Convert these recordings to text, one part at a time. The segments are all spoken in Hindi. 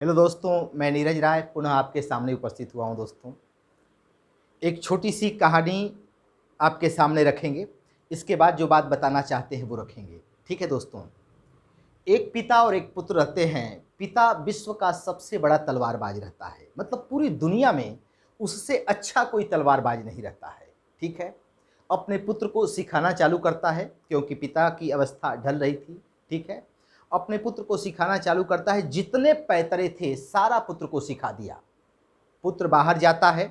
हेलो दोस्तों, मैं नीरज राय पुनः आपके सामने उपस्थित हुआ हूं। दोस्तों, एक छोटी सी कहानी आपके सामने रखेंगे। इसके बाद जो बात बताना चाहते हैं वो रखेंगे। ठीक है दोस्तों, एक पिता और एक पुत्र रहते हैं। पिता विश्व का सबसे बड़ा तलवारबाज रहता है, मतलब पूरी दुनिया में उससे अच्छा कोई तलवारबाज नहीं रहता है। ठीक है, अपने पुत्र को सिखाना चालू करता है क्योंकि पिता की अवस्था ढल रही थी। ठीक है, अपने पुत्र को सिखाना चालू करता है, जितने पैतरे थे सारा पुत्र को सिखा दिया। पुत्र बाहर जाता है,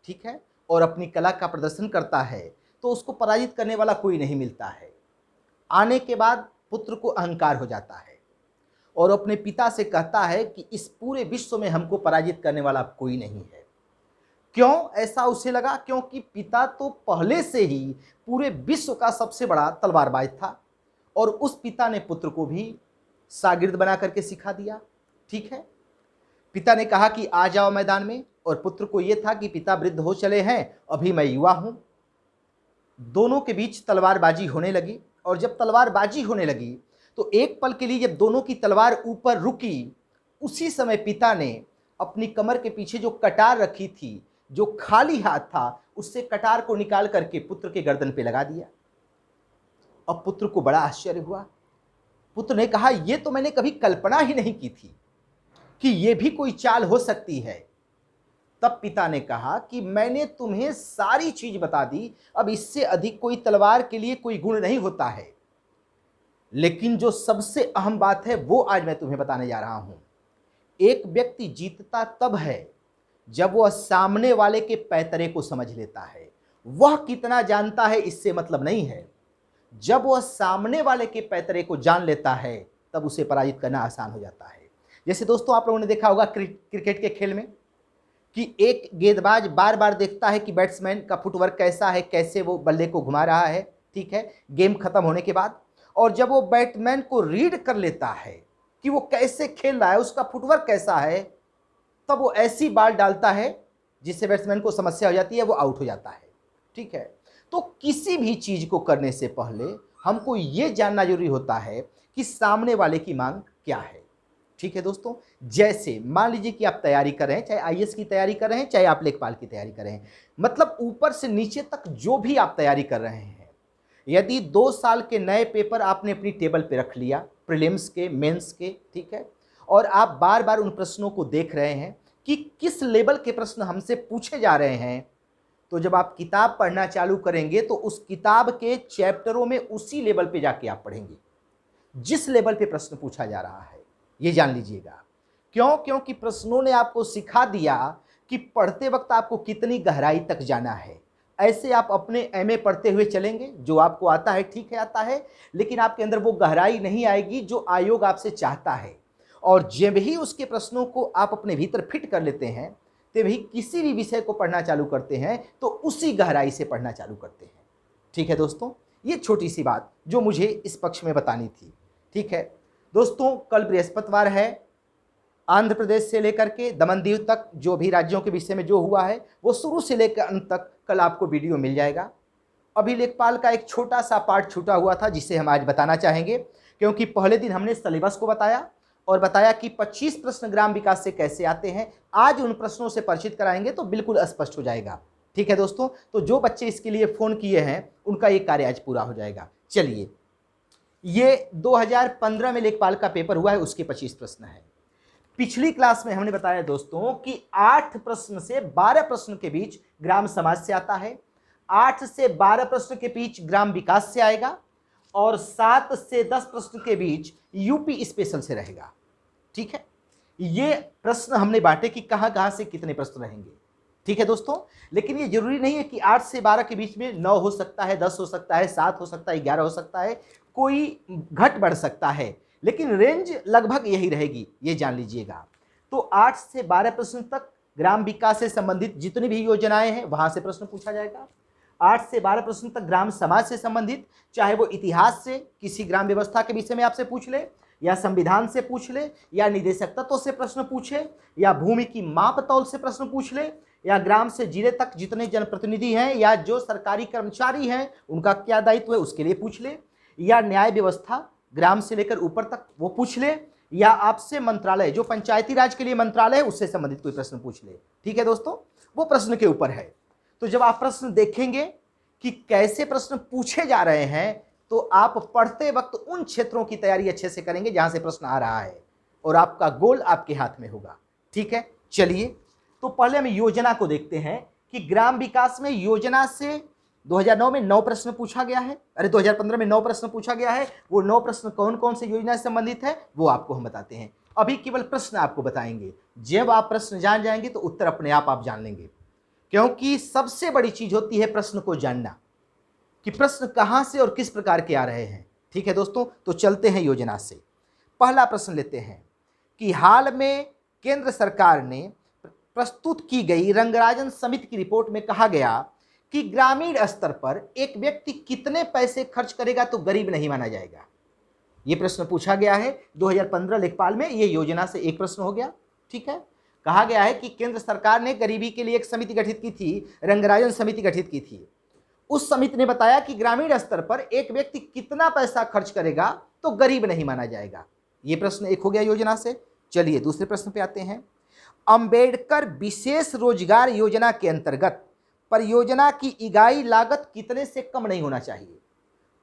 ठीक है, और अपनी कला का प्रदर्शन करता है तो उसको पराजित करने वाला कोई नहीं मिलता है। आने के बाद पुत्र को अहंकार हो जाता है और अपने पिता से कहता है कि इस पूरे विश्व में हमको पराजित करने वाला कोई नहीं है। क्यों ऐसा उसे लगा? क्योंकि पिता तो पहले से ही पूरे विश्व का सबसे बड़ा तलवारबाज था और उस पिता ने पुत्र को भी शागिर्द बना करके सिखा दिया। ठीक है, पिता ने कहा कि आ जाओ मैदान में, और पुत्र को यह था कि पिता वृद्ध हो चले हैं, अभी मैं युवा हूं। दोनों के बीच तलवारबाजी होने लगी, और जब तलवारबाजी होने लगी तो एक पल के लिए जब दोनों की तलवार ऊपर रुकी, उसी समय पिता ने अपनी कमर के पीछे जो कटार रखी थी, जो खाली हाथ था, उससे कटार को निकाल करके पुत्र के गर्दन पे लगा दिया। अब पुत्र को बड़ा आश्चर्य हुआ। पुत्र ने कहा, यह तो मैंने कभी कल्पना ही नहीं की थी कि यह भी कोई चाल हो सकती है। तब पिता ने कहा कि मैंने तुम्हें सारी चीज बता दी, अब इससे अधिक कोई तलवार के लिए कोई गुण नहीं होता है। लेकिन जो सबसे अहम बात है वो आज मैं तुम्हें बताने जा रहा हूं। एक व्यक्ति जीतता तब है जब वह सामने वाले के पैतरे को समझ लेता है। वह कितना जानता है इससे मतलब नहीं है। जब वह सामने वाले के पैतरे को जान लेता है तब उसे पराजित करना आसान हो जाता है। जैसे दोस्तों, आप लोगों ने देखा होगा क्रिकेट के खेल में कि एक गेंदबाज बार बार देखता है कि बैट्समैन का फुटवर्क कैसा है, कैसे वो बल्ले को घुमा रहा है। ठीक है, गेम खत्म होने के बाद, और जब वो बैट्समैन को रीड कर लेता है कि वो कैसे खेल रहा है, उसका फुटवर्क कैसा है, तब वो ऐसी बॉल डालता है जिससे बैट्समैन को समस्या हो जाती है, वो आउट हो जाता है। ठीक है, तो किसी भी चीज को करने से पहले हमको ये जानना जरूरी होता है कि सामने वाले की मांग क्या है। ठीक है दोस्तों, जैसे मान लीजिए कि आप तैयारी कर रहे हैं, चाहे आईएएस की तैयारी कर रहे हैं, चाहे आप लेखपाल की तैयारी कर रहे हैं, मतलब ऊपर से नीचे तक जो भी आप तैयारी कर रहे हैं, यदि 2 साल के नए पेपर आपने अपनी टेबल पे रख लिया, प्रीलिम्स के, मेंस के, ठीक है, और आप बार बार उन प्रश्नों को देख रहे हैं कि किस लेवल के प्रश्न हमसे पूछे जा रहे हैं, तो जब आप किताब पढ़ना चालू करेंगे तो उस किताब के चैप्टरों में उसी लेवल पे जाके आप पढ़ेंगे जिस लेवल पे प्रश्न पूछा जा रहा है। ये जान लीजिएगा। क्यों? क्योंकि प्रश्नों ने आपको सिखा दिया कि पढ़ते वक्त आपको कितनी गहराई तक जाना है। ऐसे आप अपने एमए पढ़ते हुए चलेंगे, जो आपको आता है ठीक है आता है, लेकिन आपके अंदर वो गहराई नहीं आएगी जो आयोग आपसे चाहता है। और जब ही उसके प्रश्नों को आप अपने भीतर फिट कर लेते हैं, तभी किसी भी विषय को पढ़ना चालू करते हैं तो उसी गहराई से पढ़ना चालू करते हैं। ठीक है दोस्तों, ये छोटी सी बात जो मुझे इस पक्ष में बतानी थी। ठीक है दोस्तों, कल बृहस्पतिवार है। आंध्र प्रदेश से लेकर के दमन दीव तक जो भी राज्यों के विषय में जो हुआ है वो शुरू से लेकर अंत तक कल आपको वीडियो मिल जाएगा। अभी लेखपाल का एक छोटा सा पार्ट छूटा हुआ था जिसे हम आज बताना चाहेंगे, क्योंकि पहले दिन हमने सिलेबस को बताया और बताया कि 25 प्रश्न ग्राम विकास से कैसे आते हैं। आज उन प्रश्नों से परिचित कराएंगे तो बिल्कुल स्पष्ट हो जाएगा। ठीक है दोस्तों, तो जो बच्चे इसके लिए फोन किए हैं उनका ये कार्य आज पूरा हो जाएगा। चलिए, ये 2015 में लेखपाल का पेपर हुआ है, उसके 25 प्रश्न है। पिछली क्लास में हमने बताया दोस्तों कि 8 प्रश्न से 12 प्रश्न के बीच ग्राम समाज से आता है, 8 से 12 प्रश्न के बीच ग्राम विकास से आएगा, और 7 से 10 प्रश्न के बीच यूपी स्पेशल से रहेगा। ठीक है, ये प्रश्न हमने बांटे कि कहां कहां से कितने प्रश्न रहेंगे। ठीक है दोस्तों, लेकिन ये जरूरी नहीं है कि 8 से 12 के बीच में 9 हो सकता है, 10 हो सकता है, 7 हो सकता है, 11 हो सकता है, कोई घट बढ़ सकता है, लेकिन रेंज लगभग यही रहेगी, ये जान लीजिएगा। तो 8 से 12 प्रश्न तक ग्राम विकास से संबंधित जितनी भी योजनाएं हैं वहां से प्रश्न पूछा जाएगा। 8 से 12 प्रश्न तक ग्राम समाज से संबंधित, चाहे वो इतिहास से किसी ग्राम व्यवस्था के विषय में आपसे पूछ ले, या संविधान से पूछ ले, या निदेशक तत्व से प्रश्न पूछे, या भूमि की माप तौल से प्रश्न पूछ ले, या ग्राम से जिले तक जितने जनप्रतिनिधि हैं या जो सरकारी कर्मचारी हैं उनका क्या दायित्व है उसके लिए पूछ ले, या न्याय व्यवस्था ग्राम से लेकर ऊपर तक वो पूछ ले, या आपसे मंत्रालय, जो पंचायती राज के लिए मंत्रालय है उससे संबंधित कोई प्रश्न पूछ ले। ठीक है दोस्तों, वो प्रश्न के ऊपर है। तो जब आप प्रश्न देखेंगे कि कैसे प्रश्न पूछे जा रहे हैं, तो आप पढ़ते वक्त उन क्षेत्रों की तैयारी अच्छे से करेंगे जहां से प्रश्न आ रहा है, और आपका गोल आपके हाथ में होगा। ठीक है, चलिए तो पहले हम योजना को देखते हैं कि ग्राम विकास में योजना से 2009 में 9 प्रश्न पूछा गया है, 2015 में 9 प्रश्न पूछा गया है। वो 9 प्रश्न कौन कौन से योजना से संबंधित है वो आपको हम बताते हैं। अभी केवल प्रश्न आपको बताएंगे, जब आप प्रश्न जान जाएंगे तो उत्तर अपने आप जान लेंगे, क्योंकि सबसे बड़ी चीज होती है प्रश्न को जानना कि प्रश्न कहां से और किस प्रकार के आ रहे हैं। ठीक है दोस्तों, तो चलते हैं योजना से। पहला प्रश्न लेते हैं कि हाल में केंद्र सरकार ने प्रस्तुत की गई रंगराजन समिति की रिपोर्ट में कहा गया कि ग्रामीण स्तर पर एक व्यक्ति कितने पैसे खर्च करेगा तो गरीब नहीं माना जाएगा। यह प्रश्न पूछा गया है 2015 लेखपाल में, यह योजना से एक प्रश्न हो गया। ठीक है, कहा गया है कि केंद्र सरकार ने गरीबी के लिए एक समिति गठित की थी, रंगराजन समिति गठित की थी। उस समिति ने बताया कि ग्रामीण स्तर पर एक व्यक्ति कितना पैसा खर्च करेगा तो गरीब नहीं माना जाएगा। यह प्रश्न एक हो गया योजना से। चलिए दूसरे प्रश्न पे आते हैं। अंबेडकर विशेष रोजगार योजना के अंतर्गत परियोजना की इकाई लागत कितने से कम नहीं होना चाहिए?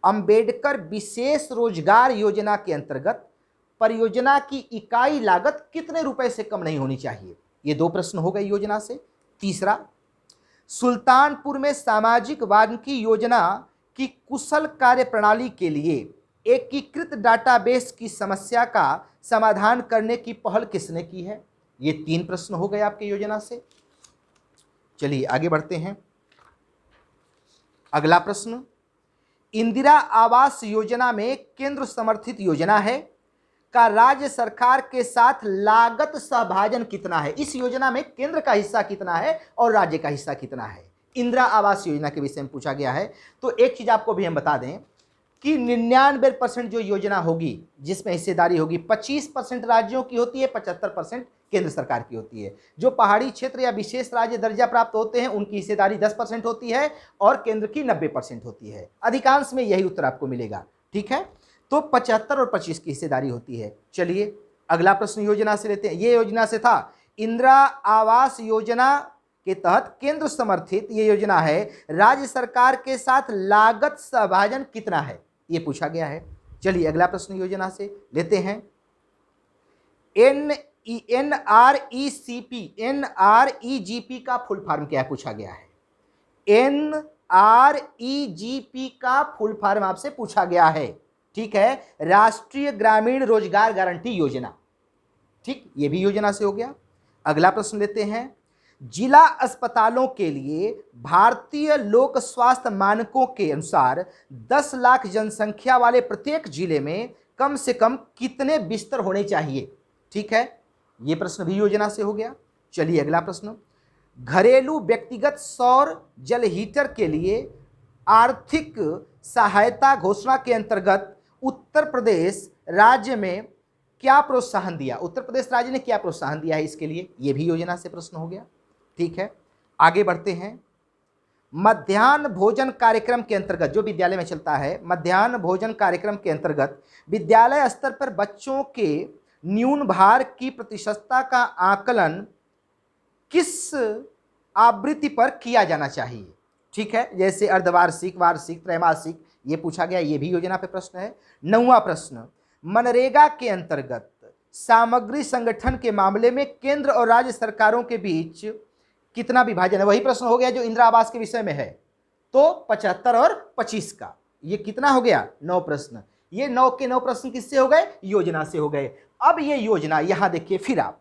अंबेडकर विशेष रोजगार योजना के अंतर्गत परियोजना की इकाई लागत कितने रुपए से कम नहीं होनी चाहिए? ये 2 प्रश्न हो गए योजना से। तीसरा, सुल्तानपुर में सामाजिक वानिकी योजना की कुशल कार्य प्रणाली के लिए एकीकृत डाटाबेस की समस्या का समाधान करने की पहल किसने की है? ये 3 प्रश्न हो गए आपके योजना से। चलिए आगे बढ़ते हैं। अगला प्रश्न, इंदिरा आवास योजना में केंद्र समर्थित योजना है का राज्य सरकार के साथ लागत सहभाजन कितना है? इस योजना में केंद्र का हिस्सा कितना है और राज्य का हिस्सा कितना है? इंदिरा आवास योजना के विषय में पूछा गया है। तो एक चीज आपको भी हम बता दें कि 99% जो योजना होगी जिसमें हिस्सेदारी होगी 25% राज्यों की होती है, 75% केंद्र सरकार की होती है। जो पहाड़ी क्षेत्र या विशेष राज्य दर्जा प्राप्त होते हैं उनकी हिस्सेदारी 10% होती है और केंद्र की 90% होती है। अधिकांश में यही उत्तर आपको मिलेगा। ठीक है, तो 75 और 25 की हिस्सेदारी होती है। चलिए अगला प्रश्न योजना से लेते हैं। ये योजना से था इंदिरा आवास योजना के तहत केंद्र समर्थित ये योजना है, राज्य सरकार के साथ लागत सहभाजन कितना है? ये पूछा गया है। चलिए अगला प्रश्न योजना से लेते हैं। NREGP का फुल फॉर्म क्या है पूछा गया है। NREGP का फुल फॉर्म आपसे पूछा गया है। ठीक है, राष्ट्रीय ग्रामीण रोजगार गारंटी योजना। ठीक, ये भी योजना से हो गया। अगला प्रश्न लेते हैं। जिला अस्पतालों के लिए भारतीय लोक स्वास्थ्य मानकों के अनुसार 10 लाख जनसंख्या वाले प्रत्येक जिले में कम से कम कितने बिस्तर होने चाहिए? ठीक है, यह प्रश्न भी योजना से हो गया। चलिए अगला प्रश्न, घरेलू व्यक्तिगत सौर जल हीटर के लिए आर्थिक सहायता घोषणा के अंतर्गत उत्तर प्रदेश राज्य में क्या प्रोत्साहन दिया? उत्तर प्रदेश राज्य ने क्या प्रोत्साहन दिया है इसके लिए? यह भी योजना से प्रश्न हो गया। ठीक है, आगे बढ़ते हैं। मध्याह्न भोजन कार्यक्रम के अंतर्गत जो विद्यालय में चलता है, मध्याह्न भोजन कार्यक्रम के अंतर्गत विद्यालय स्तर पर बच्चों के न्यून भार की प्रतिशतता का आकलन किस आवृत्ति पर किया जाना चाहिए? ठीक है, जैसे अर्धवार्षिक, वार्षिक, त्रैमासिक, ये पूछा गया। ये भी योजना पे प्रश्न है। 9वां प्रश्न, मनरेगा के अंतर्गत सामग्री संगठन के मामले में केंद्र और राज्य सरकारों के बीच कितना विभाजन है? वही प्रश्न हो गया जो इंदिरा आवास के विषय में है। तो 75 और 25 का ये कितना हो गया? 9 प्रश्न। ये 9 के 9 प्रश्न किससे हो गए? योजना से हो गए। अब ये योजना यहां देखिए, फिर आप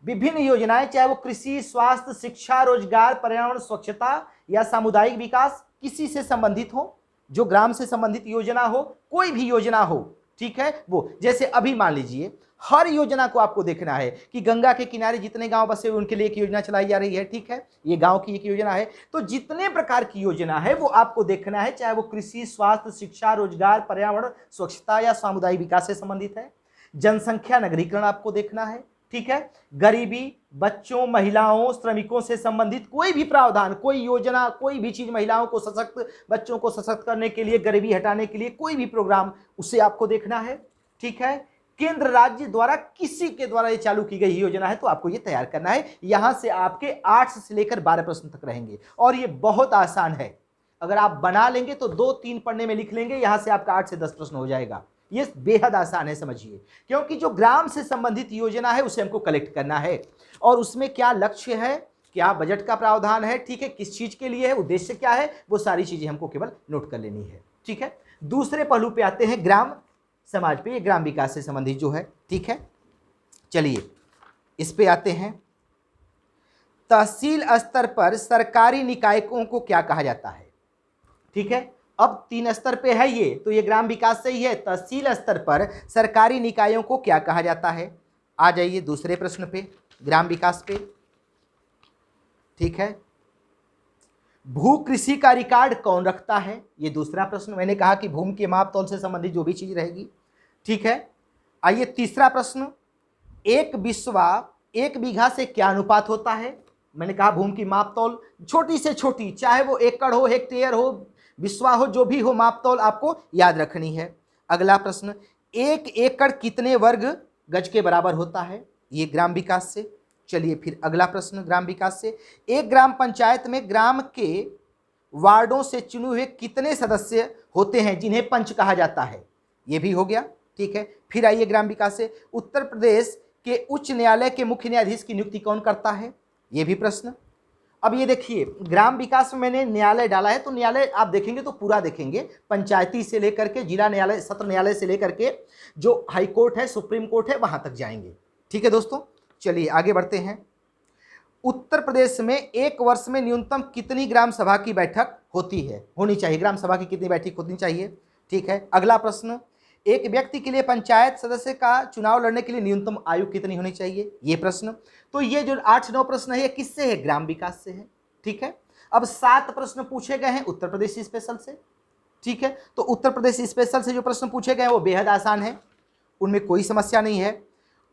विभिन्न योजनाएं, चाहे वो कृषि, स्वास्थ्य, शिक्षा, रोजगार, पर्यावरण, स्वच्छता या सामुदायिक विकास, किसी से संबंधित हो, जो ग्राम से संबंधित योजना हो, कोई भी योजना हो, ठीक है, वो जैसे अभी मान लीजिए हर योजना को आपको देखना है कि गंगा के किनारे जितने गांव बसे हुए उनके लिए एक योजना चलाई जा रही है। ठीक है, ये गांव की एक योजना है। तो जितने प्रकार की योजना है वो आपको देखना है, चाहे वो कृषि, स्वास्थ्य, शिक्षा, रोजगार, पर्यावरण, स्वच्छता या सामुदायिक विकास से संबंधित है। जनसंख्या नगरीकरण आपको देखना है। ठीक है, गरीबी, बच्चों, महिलाओं, श्रमिकों से संबंधित कोई भी प्रावधान, कोई योजना, कोई भी चीज, महिलाओं को सशक्त, बच्चों को सशक्त करने के लिए, गरीबी हटाने के लिए कोई भी प्रोग्राम, उसे आपको देखना है। ठीक है, केंद्र राज्य द्वारा किसी के द्वारा ये चालू की गई योजना है, तो आपको ये तैयार करना है। यहां से आपके 8 से लेकर 12 प्रश्न तक रहेंगे और ये बहुत आसान है। अगर आप बना लेंगे तो 2-3 पढ़ने में लिख लेंगे, यहां से आपका 8 से 10 प्रश्न हो जाएगा। ये बेहद आसान है, समझिए, क्योंकि जो ग्राम से संबंधित योजना है उसे हमको कलेक्ट करना है और उसमें क्या लक्ष्य है, क्या बजट का प्रावधान है, ठीक है, किस चीज के लिए है, उद्देश्य क्या है, वो सारी चीजें हमको केवल नोट कर लेनी है। ठीक है, दूसरे पहलू पे आते हैं, ग्राम समाज पे, ये ग्राम विकास से संबंधित जो है। ठीक है, चलिए इस पे आते हैं। तहसील स्तर पर सरकारी निकायों को क्या कहा जाता है? ठीक है, अब 3 स्तर पे है ये, तो ये ग्राम विकास से ही है। तहसील स्तर पर सरकारी निकायों को क्या कहा जाता है? आ जाइए दूसरे प्रश्न पे, ग्राम विकास पे। ठीक है, भू कृषि का रिकॉर्ड कौन रखता है? ये दूसरा प्रश्न। मैंने कहा कि भूमि के माप तौल से संबंधित जो भी चीज रहेगी। ठीक है, आइए तीसरा प्रश्न, एक बिस्वा 1 बीघा से क्या अनुपात होता है? मैंने कहा भूमि की माप तौल छोटी से छोटी, चाहे वो एकड़ हो, हेक्टेयर हो, बिस्वा हो, जो भी हो, माप तौल आपको याद रखनी है। अगला प्रश्न, 1 एकड़ कितने वर्ग गज के बराबर होता है? ये ग्राम विकास से। चलिए फिर अगला प्रश्न ग्राम विकास से, एक ग्राम पंचायत में ग्राम के वार्डों से चुने हुए कितने सदस्य होते हैं जिन्हें पंच कहा जाता है? ये भी हो गया। ठीक है, फिर आइए ग्राम विकास से, उत्तर प्रदेश के उच्च न्यायालय के मुख्य न्यायाधीश की नियुक्ति कौन करता है? ये भी प्रश्न। अब ये देखिए, ग्राम विकास में मैंने न्यायालय डाला है, तो न्यायालय आप देखेंगे तो पूरा देखेंगे, पंचायती से लेकर के जिला न्यायालय, सत्र न्यायालय से लेकर के जो हाई कोर्ट है, सुप्रीम कोर्ट है, वहां तक जाएंगे। ठीक है दोस्तों, चलिए आगे बढ़ते हैं। उत्तर प्रदेश में एक वर्ष में न्यूनतम कितनी ग्राम सभा की बैठक होती है, होनी चाहिए? ग्राम सभा की कितनी बैठक होनी चाहिए? ठीक है, अगला प्रश्न, एक व्यक्ति के लिए पंचायत सदस्य का चुनाव लड़ने के लिए न्यूनतम आयु कितनी होनी चाहिए? ये प्रश्न। तो ये जो 8-9 प्रश्न है, ये किससे है? ग्राम विकास से है। ठीक है, अब 7 प्रश्न पूछे गए हैं उत्तर प्रदेश स्पेशल से। ठीक है, तो उत्तर प्रदेश स्पेशल से जो प्रश्न पूछे गए हैं वो बेहद आसान है, उनमें कोई समस्या नहीं है।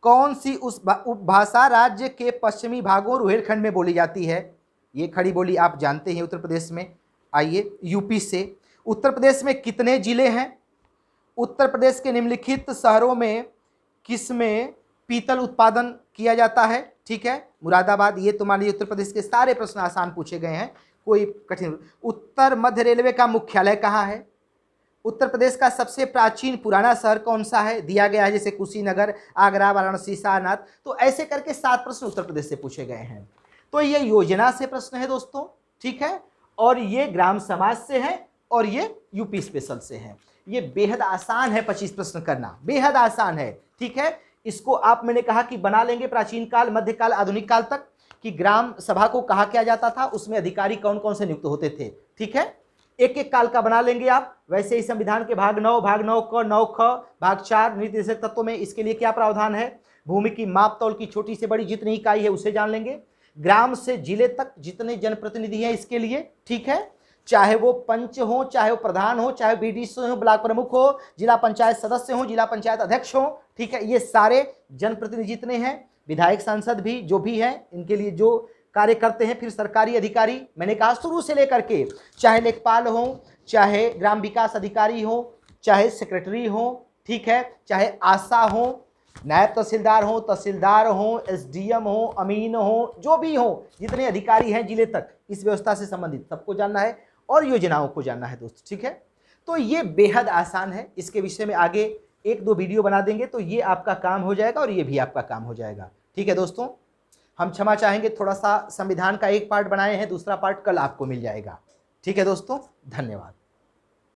कौन सी उस उपभाषा राज्य के पश्चिमी भागों रुहेलखंड में बोली जाती है? ये खड़ी बोली आप जानते हैं उत्तर प्रदेश में। आइए यूपी से, उत्तर प्रदेश में कितने जिले हैं? उत्तर प्रदेश के निम्नलिखित शहरों में किसमें पीतल उत्पादन किया जाता है? ठीक है, मुरादाबाद। ये तो मान लीजिए उत्तर प्रदेश के सारे प्रश्न आसान पूछे गए हैं, कोई कठिन। उत्तर मध्य रेलवे का मुख्यालय कहाँ है? उत्तर प्रदेश का सबसे प्राचीन पुराना शहर कौन सा है? दिया गया है, जैसे कुशीनगर, आगरा, वाराणसी, सारनाथ। तो ऐसे करके 7 प्रश्न उत्तर प्रदेश से पूछे गए हैं। तो ये योजना से प्रश्न है दोस्तों। ठीक है, और ये ग्राम समाज से है और ये यूपी स्पेशल से है। ये बेहद आसान है, 25 प्रश्न करना बेहद आसान है। ठीक है, इसको आप, मैंने कहा कि बना लेंगे प्राचीन काल, मध्यकाल, आधुनिक काल तक, कि ग्राम सभा को कहा क्या जाता था, उसमें अधिकारी कौन कौन से नियुक्त होते थे। ठीक है, एक एक काल का बना लेंगे आप। वैसे ही संविधान के भाग 9, भाग 9 क, 9 ख, भाग 4 नीति निर्देशक तत्वों में इसके लिए क्या प्रावधान है, भूमि की माप तौल की छोटी से बड़ी जितनी इकाई है उसे जान लेंगे। ग्राम से जिले तक जितने जनप्रतिनिधि हैं इसके लिए, ठीक है, चाहे वो पंच हो, चाहे वो प्रधान हो, चाहे बीडीसी हो, ब्लॉक प्रमुख हो, जिला पंचायत सदस्य हो, जिला पंचायत अध्यक्ष हो, ठीक है, ये सारे जनप्रतिनिधि जितने हैं, विधायक सांसद भी जो भी हैं, इनके लिए जो कार्य करते हैं। फिर सरकारी अधिकारी, मैंने कहा शुरू से लेकर के, चाहे लेखपाल हो, चाहे ग्राम विकास अधिकारी हो, चाहे सेक्रेटरी हो, ठीक है, चाहे आशा हो, नायब तहसीलदार हो, एसडीएम हो, अमीन हो, जो भी हो, जितने अधिकारी हैं जिले तक, इस व्यवस्था से संबंधित सबको जानना है और योजनाओं को जानना है दोस्त। ठीक है, तो ये बेहद आसान है, इसके विषय में आगे 1-2 वीडियो बना देंगे तो ये आपका काम हो जाएगा और ये भी आपका काम हो जाएगा। ठीक है दोस्तों, हम क्षमा चाहेंगे, थोड़ा सा संविधान का एक पार्ट बनाए हैं, दूसरा पार्ट कल आपको मिल जाएगा। ठीक है दोस्तों, धन्यवाद।